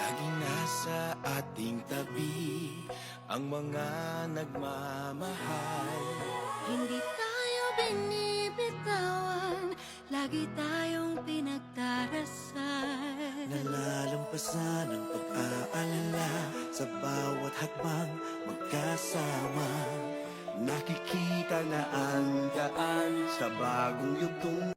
Laging nasa ating tabi ang mga nagmamahal. Hindi tayo binibitawan, lagi tayong pinagdarasal. Nalalampasan ang pag-aalala sa bawat hakbang magkasama. Nakikita na ang daan sa bagong yugtong.